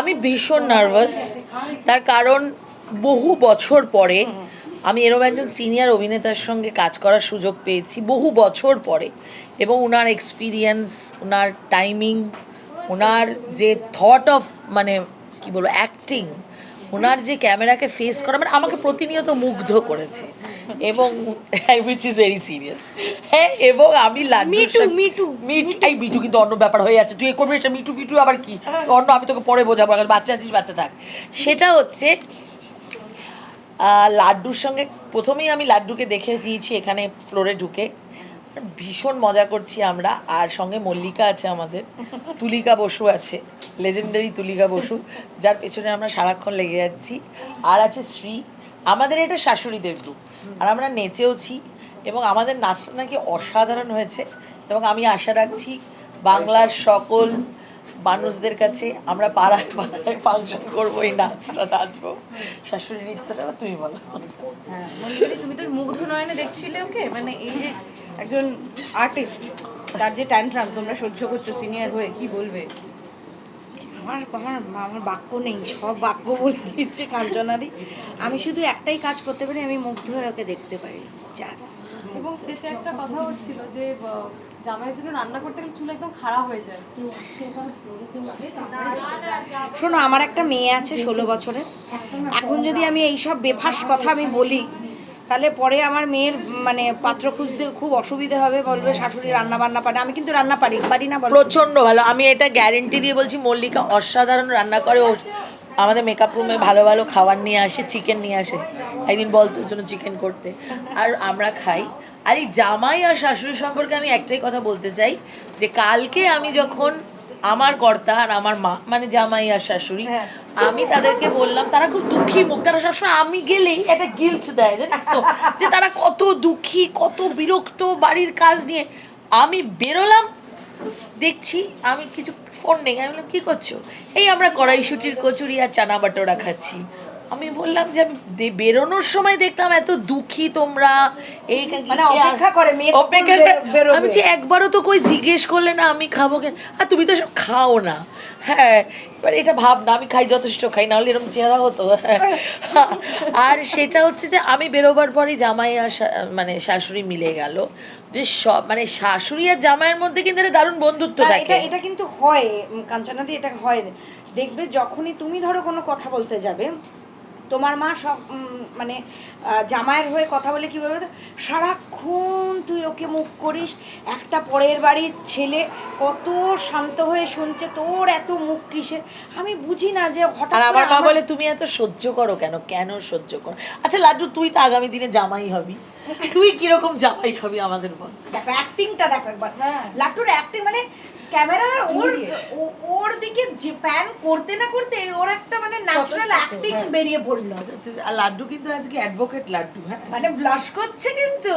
আমি ভীষণ নার্ভাস, তার কারণ বহু বছর পরে আমি এরকম একজন সিনিয়র অভিনেতার সঙ্গে কাজ করার সুযোগ পেয়েছি বহু বছর পরে, এবং ওনার এক্সপিরিয়েন্স, ওনার টাইমিং, ওনার যে থট অফ মানে কি বলবো অ্যাক্টিং, ওনার যে ক্যামেরাকে ফেস করা মানে আমাকে প্রতিনিয়ত মুগ্ধ করেছে, এবং উইচ ইজ ভেরি সিরিয়াস। হ্যাঁ, এবং আমি মিটু এই মিটু কিন্তু অন্য ব্যাপার হয়ে যাচ্ছে, তুই করবি এটা মিটু ফিটু আবার কি অন্য, আমি তোকে পরে বোঝাবো, বাচ্চা আছিস বাচ্চা থাক। সেটা হচ্ছে লাড্ডুর সঙ্গে প্রথমেই আমি লাড্ডুকে দেখে দিয়েছি এখানে ফ্লোরে ঢুকে, ভীষণ মজা করছি আমরা, আর সঙ্গে মল্লিকা আছে, আমাদের তুলিকা বসু আছে, লেজেন্ডারি তুলিকা বসু, যার পেছনে আমরা সারাক্ষণ লেগে যাচ্ছি, আর আছে শ্রী। আমাদের এটা শাশুড়িদের গ্রুপ, আর আমরা নেচেওছি, এবং আমাদের নাচটা নাকি অসাধারণ হয়েছে, এবং আমি আশা রাখছি বাংলার সকল মানুষদের কাছে আমরা পাড়ায় পাড়ায় ফাংশন করবো, এই নাচটা নাচবো, শাশুড়ি নৃত্যটা। তুমি বলো। হ্যাঁ মঞ্জুরি, তুমি তো মুগ্ধ নয়নে দেখছিলে ওকে, মানে এই যে একজন আর্টিস্ট, তার যে ট্যান্ট্রাম তোমরা সহ্য করছো সিনিয়র হয়ে, কি বলবে? আমার আমার আমার বাক্য নেই, সব বাক্য বলে দিচ্ছে কাঞ্চনাদি। আমি শুধু একটাই কাজ করতে পারি, আমি মুগ্ধ হয়ে ওকে দেখতে পারি, জাস্ট। এবং সেটা একটা কথা হচ্ছিল যে জামাইয়ের জন্য রান্না করতে গেলে চুল একদম খারাপ হয়ে যায়। শোনো, আমার একটা মেয়ে আছে 16 বছরের, এখন যদি আমি এইসব বেফাস কথা আমি বলি, তাহলে পরে আমার মেয়ের মানে পাত্র খুঁজতে খুব অসুবিধা হবে, বলবে শাশুড়ি রান্না বান্না পারে। আমি কিন্তু রান্না পারি না, প্রচন্ড ভালো, আমি এটা গ্যারেন্টি দিয়ে বলছি, মল্লিকা অসাধারণ রান্না করে। ও আমাদের মেকআপ রুমে ভালো ভালো খাবার নিয়ে আসে, চিকেন নিয়ে আসে, একদিন বল তোর জন্য চিকেন করতে, আর আমরা খাই। আর এই জামাই আর শাশুড়ি সম্পর্কে আমি একটাই কথা বলতে চাই, যে কালকে আমি যখন আমার কর্তা আর আমার মা মানে জামাই আর শাশুড়ি, আমি তাদেরকে বললাম, তারা খুব দুঃখী মুখ, তারা সবসময় আমি গেলেই একটা গিল্ট দেয়, জানিস তো, যে তারা কত দুঃখী, কত বিরক্ত বাড়ির কাজ নিয়ে। আমি বেরোলাম, দেখছি আমি কিছু ফোন নেই, আমি বললাম কী করছো? এই আমরা কড়াইশুটির কচুরি আর চানা বাটোরা খাচ্ছি। আমি বললাম যে আমি বেরোনোর সময় দেখলাম এত দুঃখী তোমরা, এই মানে অপেক্ষা করে মেয়ে অপেক্ষা করে। আমি বলছি একবারও তো কই জিজ্ঞেস করলে না আমি খাবো কেন, আর তুমি তো সব খাও না। হ্যাঁ, এবার এটা ভাব না, আমি খাই, যথেষ্ট খাই, নাহলে এরকম চেহারা হতো। আর সেটা হচ্ছে যে আমি বেরোবার পরেই জামাই আর মানে শাশুড়ি মিলে গেল, যে সব মানে শাশুড়ি আর জামাইয়ের মধ্যে কিন্তু একটা দারুণ বন্ধুত্ব থাকে। এটা কিন্তু হয় কাঞ্চনাদি, এটা হয়। দেখবে যখনই তুমি ধরো কোনো কথা বলতে যাবে, তোমার মা সব মানে জামাইয়ের হয়ে কথা বলে কী বলবে, সারাক্ষণ তুই ওকে মুখ করিস, একটা পরের বাড়ির ছেলে কত শান্ত হয়ে শুনছে, তোর এত মুখ কিসের? আমি বুঝি না যে হঠাৎ আমার মা বলে তুমি এত সহ্য করো কেন, কেন সহ্য করো? আচ্ছা লাড্ডু, তুই তো আগামী দিনে জামাই হবি, তুই কিরকম জামাই হবি আমাদের বল। দেখো অ্যাক্টিংটা দেখো একবার, লাট্টুর অ্যাক্টিং মানে ক্যামেরার ওর দিকে যে প্যান করতে না করতে ওর একটা মানে ন্যাচারাল অ্যাক্টিং বেরিয়ে পড়লো। আর লাড্ডু কিন্তু আজকে অ্যাডভোকেট লাড্ডু, হ্যাঁ মানে ব্লাশ করছে কিন্তু।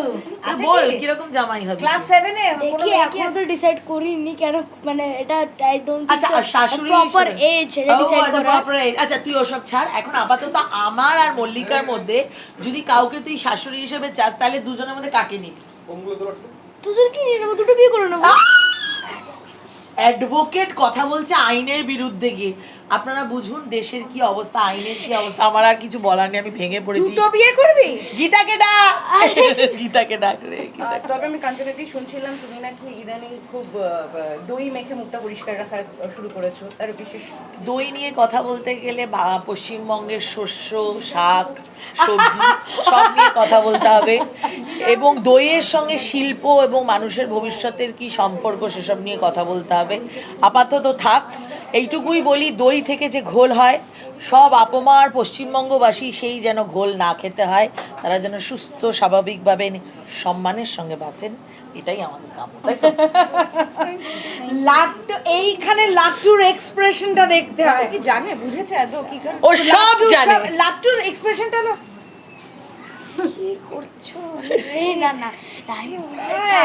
বল কিরকম জামাই হবি? ক্লাস 7 এ দেখি এখনো তো ডিসাইড করিনি, কেন মানে এটা আই ডোন্ট আচ্ছা শাশুড়ি প্রপার এজ এটা ডিসাইড করা। আচ্ছা তুই ওসব ছাড়, এখন আপাতত আমার আর মল্লিকার মধ্যে যদি কাউকে তুই শাশুড়ি হিসেবে চাস, তাহলে দুজনের মধ্যে কাকে নিবি? দুজনকে নিয়ে নেবো, দুটো বিয়ে করে নেবো। অ্যাডভোকেট কথা বলছে আইনের বিরুদ্ধে গিয়ে, আপনারা বুঝুন দেশের কি অবস্থা, আইনের কি অবস্থা। আমার আর কিছু বলার নেই, আমি ভেঙে পড়েছি। দুটো বিয়ে করবি? গীতাকে ডাক, গীতাকে ডাক রে। তবে আমি কাঞ্চনাদি শুনছিলাম তুমি নাকি ইদানিং খুব দই মেখে মুখটা পরিষ্কার রাখা শুরু করেছো, তার বিশেষ দই নিয়ে কথা বলতে গেলে পশ্চিমবঙ্গের শস্য, শাক, সবজি সব নিয়ে কথা বলতে হবে, এবং দইয়ের সঙ্গে শিল্প এবং মানুষের ভবিষ্যতের কি সম্পর্ক সেসব নিয়ে কথা বলতে হবে। আপাতত থাক, এইটুকুই বলি, দই থেকে যে ঘোল হয়, সব আপমার পশ্চিমবঙ্গবাসী সেই যেন ঘোল না খেতে হয়, তারা যেন সুস্থ স্বাভাবিকভাবে সম্মানের সঙ্গে বাঁচেন, এটাই আমাদের কাম্য, তাই তো? লাট্টু, এইখানে লাট্টুর এক্সপ্রেশনটা দেখতে হয়। কি জানে, বুঝেছে এত কি করে? ও সব জানে। লাট্টুর এক্সপ্রেশনটা হলো কি করছো? এই না না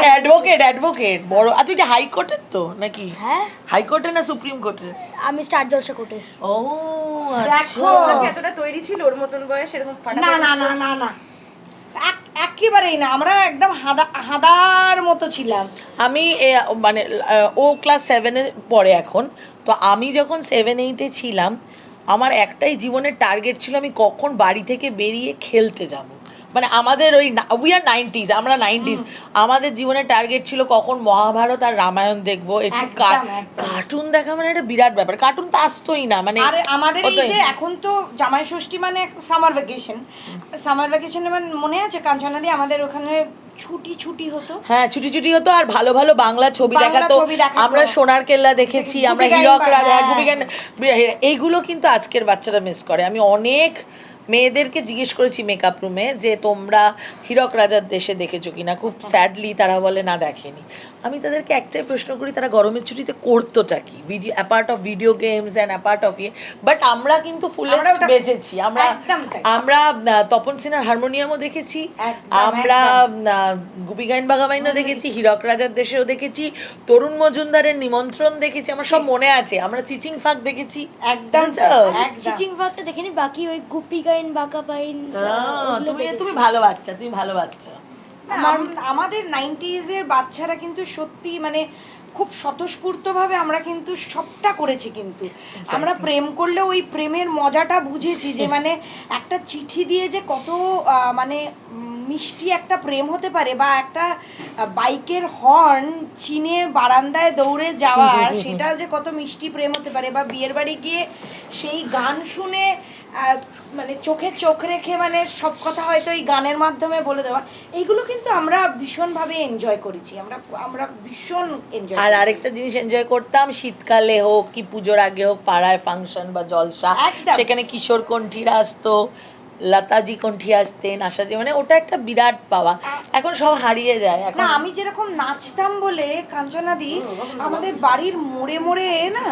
অ্যাডভোকেট বড়। আর তুই যে হাইকোর্টের তো নাকি? হ্যাঁ, হাইকোর্টে না সুপ্রিম কোর্টের? আমি স্টার জলসা কোর্টের। ও দেখো এতটা তৈরি ছিল ওর মতন বয়স, এরকম না না না না না একেবারেই না, আমরা একদম হাদার মতো ছিলাম। আমি মানে ও ক্লাস 7-এ পড়ে এখন, তো আমি যখন 7-8-এ ছিলাম আমার একটাই জীবনের টার্গেট ছিল আমি কখন বাড়ি থেকে বেরিয়ে খেলতে যাব। মানে আমাদের ওই উই আর 90s, আমরা 90s, আমাদের জীবনের টার্গেট ছিল কখন মহাভারত আর রামায়ণ দেখবো, একটু একদম। কার্টুন দেখা মানে একটা বিরাট ব্যাপার। কার্টুন তো আসতোই না, মানে আর আমাদের এই ওটাই। যে এখন তো জামাই ষষ্ঠী মানে সামার ভ্যাকেশনে মানে মনে আছে কাঞ্চনাদি আমাদের ওখানে ছুটি হতো। হ্যাঁ, ছুটি হতো, আর ভালো ভালো বাংলা ছবি বাংলা দেখাতো। ছবি দেখাতো। আমরা সোনার কেল্লা দেখেছি, আমরা গুপি হীরক গাইন, রাজা, হ্যাঁ। গুপি গাইন, এইগুলো কিন্তু আজকের বাচ্চারা মিস করে। আমি অনেক মেয়েদেরকে জিজ্ঞেস করেছি মেকআপ রুমে যে তোমরা হীরক রাজার দেশে দেখেছো কিনা, খুব স্যাডলি তারা বলে না দেখেনি। আমি তাদেরকে একটাই প্রশ্ন করি, তারা গরমের ছুটিতে করতোটা কি, video apart of video games and apart of but আমরা কিন্তু ফুলেস্ট ওটা- বেঁচেছি। আমরা একদম তাই। আমরা তপন সিনহার হারমোনিয়ামও দেখেছি, একদম, আমরা গুপি গাইন বাঘাবাইনও দেখেছি, হীরক রাজার দেশেও দেখেছি, তরুণ মজুমদারের নিমন্ত্রণ দেখেছি, আমার সব মনে আছে। আমরা চিচিং ফাঁক দেখেছি, একদম বুঝেছো? একদম। চিচিং ভাগটা দেখিনি, বাকি ওই গুপি গাইন বাঁকা পাইন তুমি ভালো বাচ্চা, তুমি ভালো বাচ্চা। না, আমাদের 90s এর বাচ্চারা কিন্তু সত্যি মানে খুব স্বতঃস্ফূর্তভাবে আমরা কিন্তু সবটা করেছি, কিন্তু আমরা প্রেম করলে ওই প্রেমের মজাটা বুঝেছি যে মানে একটা চিঠি দিয়ে যে কত মানে মিষ্টি একটা প্রেম হতে পারে, বা একটা বাইকের হর্ন চিনে বারান্দায় দৌড়ে যাওয়ার সেটা যে কত মিষ্টি প্রেম হতে পারে, বা বিয়ের বাড়ি গিয়ে সেই গান শুনে মানে চোখে চোখ রেখে মানে সব কথা হয়তো এই গানের মাধ্যমে বলে দেওয়া, এইগুলো কিন্তু আমরা ভীষণভাবে এনজয় করেছি। আমরা ভীষণ এনজয়। আর আরেকটা জিনিস এনজয় করতাম, শীতকালে হোক কি পুজোর আগে হোক, পাড়ায় ফাংশন বা জলসা, একদম। সেখানে কিশোর কণ্ঠীরা আসতো, লতাজি কণ্ঠী আসতেন, আশাজি, মানে ওটা একটা বিরাট পাওয়া। এখন সব হারিয়ে যায়। এখন না, আমি যেরকম নাচতাম বলে কাঞ্চনাদি আমাদের বাড়ির মোড়ে মোড়ে না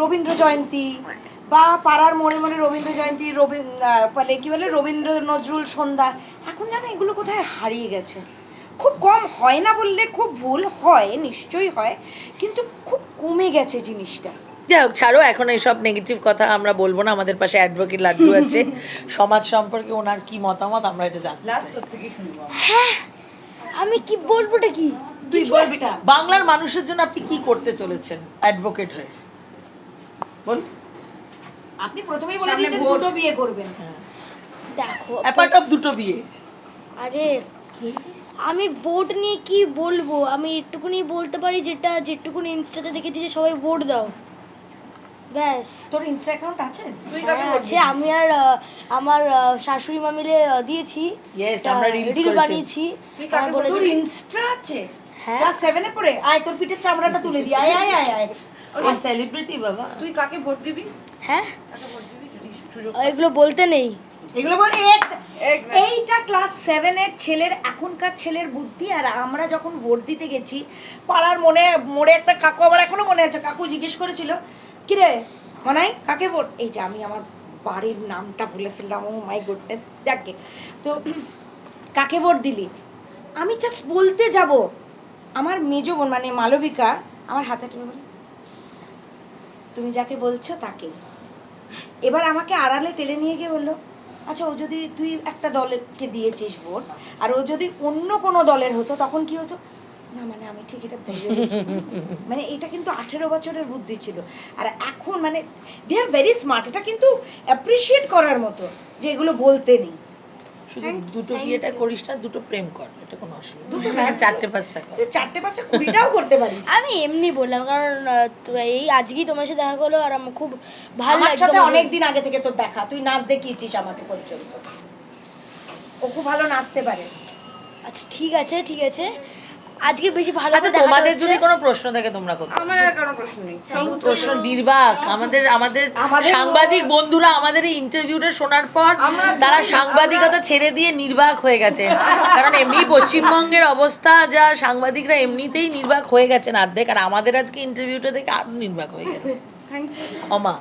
রবীন্দ্র জয়ন্তী বা পাড়ার মোড়ে মোড়ে রবীন্দ্র জয়ন্তী, মানে কি বলে রবীন্দ্র নজরুল সন্ধ্যা, এখন জানো এগুলো কোথায় হারিয়ে গেছে। খুব কম হয় না বললে খুব ভুল, হয় নিশ্চয়ই হয়, কিন্তু খুব কমে গেছে জিনিসটা। যাই হোক, ছাড়ো, এখন এইসব নেগেটিভ কথা আমরা বলবো না। আমাদের পাশে অ্যাডভোকেট লাড্ডু আছে, সমাজ সম্পর্কে ওনার কি মতামত আমরা এটা জানতে চাই। লাস্ট তোর থেকেই শুনবো। আমি কি বলবোটা কি? তুই বলবি, বাংলার মানুষের জন্য আপনি কি করতে চলেছেন অ্যাডভোকেট হয়ে, বল। আপনি প্রথমেই বলে সামনে দিয়েছেন ভোট। দুটো বিয়ে করবেন। দেখো, অ্যাপার্ট অফ দুটো বিয়ে, আরে আমি ভোট নিয়ে কি বলবো, আমি একটুকুনি বলতে পারি যেটুকুনি ইনস্টাতে দেখেছি যে সবাই ভোট দাও, ব্যাস। তোর ইনস্টা অ্যাকাউন্ট আছে? তুই হ্যাঁ, কাকে ভোট আছে। আমি আর আমার শাশুড়ি মা মিলে দিয়েছি, Yes, আমরা reels রিল করেছি। বানিয়েছি। তুই কাকে আমার ভোট বলেছি, তোর ইনস্টা আছে? হ্যাঁ। ক্লাস 7 এ পড়ে আয় তোর পিঠের চামড়াটা তুলে দি, আয় আয় আয় আয়। ওই সেলিব্রিটি বাবা। তুই কাকে ভোট দিবি? হ্যাঁ, কাকে ভোট দিবি যদি সুযোগ এগুলো বলতে নেই। এগুলো বলে এইটা ক্লাস 7 এর ছেলের, এখনকার ছেলের বুদ্ধি। আর আমরা যখন ভোট দিতে গেছি পাড়ার মোড়ে একটা কাকু, আমার এখনো মনে আছে, কাকু জিজ্ঞেস করেছিল কিরে মনাই কাকে ভোট, এই যে আমি আমার বাড়ির নামটা বলে ফেললাম, ও মাই গুডনেস, যাকে তো কাকে ভোট দিলি। আমি জাস্ট বলতে যাব, আমার মেজো বোন মানে মালবিকা আমার হাতে টেনে বলে তুমি যাকে বলছো তাকে। এবার আমাকে আড়ালে টেনে নিয়ে গিয়ে বললো আচ্ছা ও যদি তুই একটা দলকে দিয়েছিস ভোট আর ও যদি অন্য কোনো দলের হতো তখন কি হতো, না মানে আমি ঠিক এটা ভেবে মানে এটা কিন্তু 18 বছরের বুদ্ধি ছিল। আর এখন মানে দে আর ভেরি স্মার্ট, এটা কিন্তু অ্যাপ্রিসিয়েট করার মতো যে এগুলো বলতে নেই। শুধু দুটো বিয়েটা করিস না, দুটো প্রেম কর, এটা কোনো অসুবিধা নেই। 4-5টা কর। 4-5 20টাও করতে পারিস। আমি এমনি বললাম কারণ এই আজকেই তোমার সাথে দেখা হলো আর আমার খুব ভালো আমার লাগছে। সাথে তোমাকে- অনেক দিন আগে থেকে তোর দেখা, তুই নাচ দেখিয়েছিস আমাকে পর্যন্ত, ও খুব ভালো নাচতে পারে। আচ্ছা ঠিক আছে ঠিক আছে, আজকে বেশি ভালো আচ্ছা, করে দেখাটা তোমাদের হচ্ছে। যদি কোনো প্রশ্ন থাকে তোমরা করতে পারো। আমার আর কোনো প্রশ্ন নেই। প্রশ্ন নির্বাক, আমাদের সাংবাদিক বন্ধুরা আমাদের এই ইন্টারভিউটা শোনার পর তারা সাংবাদিকতা ছেড়ে দিয়ে নির্বাক হয়ে গেছে, কারণ এমনি পশ্চিমবঙ্গের অবস্থা যা, সাংবাদিকরা এমনিতেই নির্বাক হয়ে গেছেন অর্ধেক, আর আমাদের আজকে ইন্টারভিউটা দেখে আরো নির্বাক হয়ে গেল। ক্ষমা।